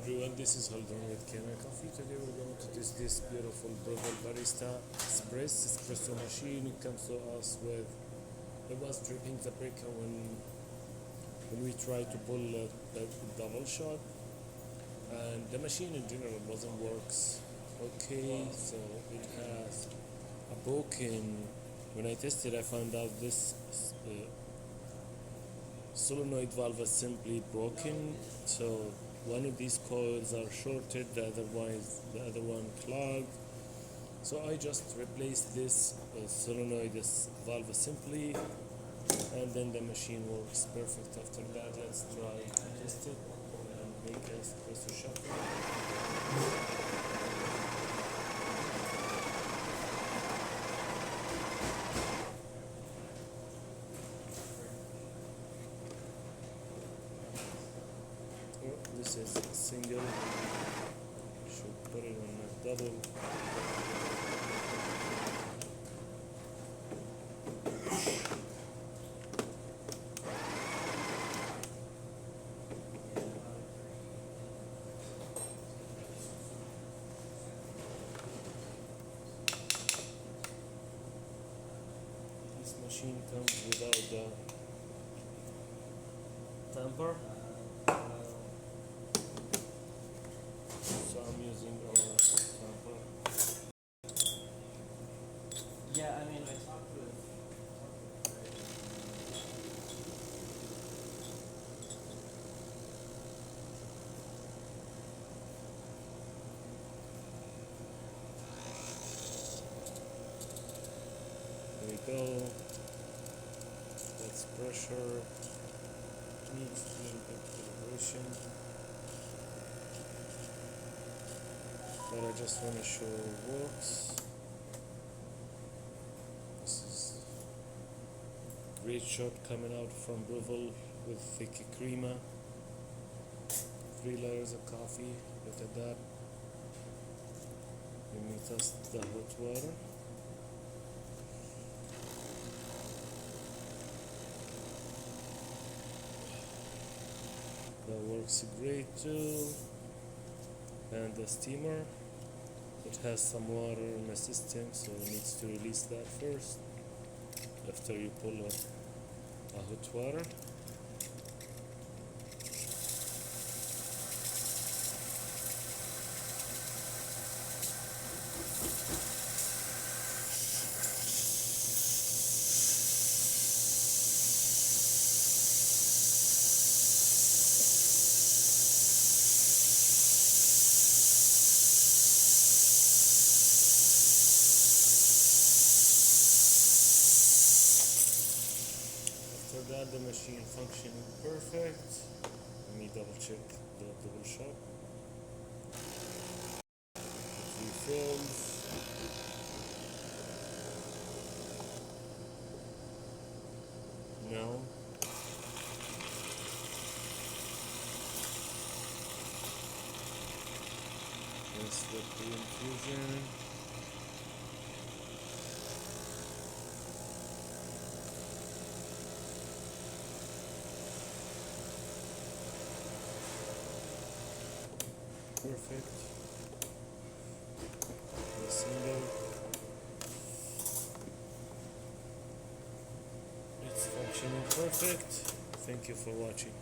everyone, this is Holdon with Kanen Coffee. Today we're going to test this beautiful Breville Barista Espresso machine. It comes to us with, it was dripping the breaker when we tried to pull a double shot, and the machine in general doesn't works okay, so it has a broken. When I tested, I found out this solenoid valve is simply broken, so one of these coils are shorted, the other one clogged. So I just replaced this solenoid valve simply, and then the machine works perfect. After that, let's try to test it and make an espresso shot. This is a single, should put it on a double. This machine comes without the tamper. So I'm using a sample. Yeah, I mean, I talked with. There we go. That's pressure. Needs clean calibration. But I just want to show it works. This is great shot coming out from Breville with thick crema. 3 layers of coffee. Look at that. Let me test the hot water. That works great too. And the steamer, it has some water in the system, so it needs to release that first after you pull a hot water. After that, the machine functioning perfect. Let me double check the double shot. It refills. No. Let's let the infusion. Perfect. The single. It's functioning perfect. Thank you for watching.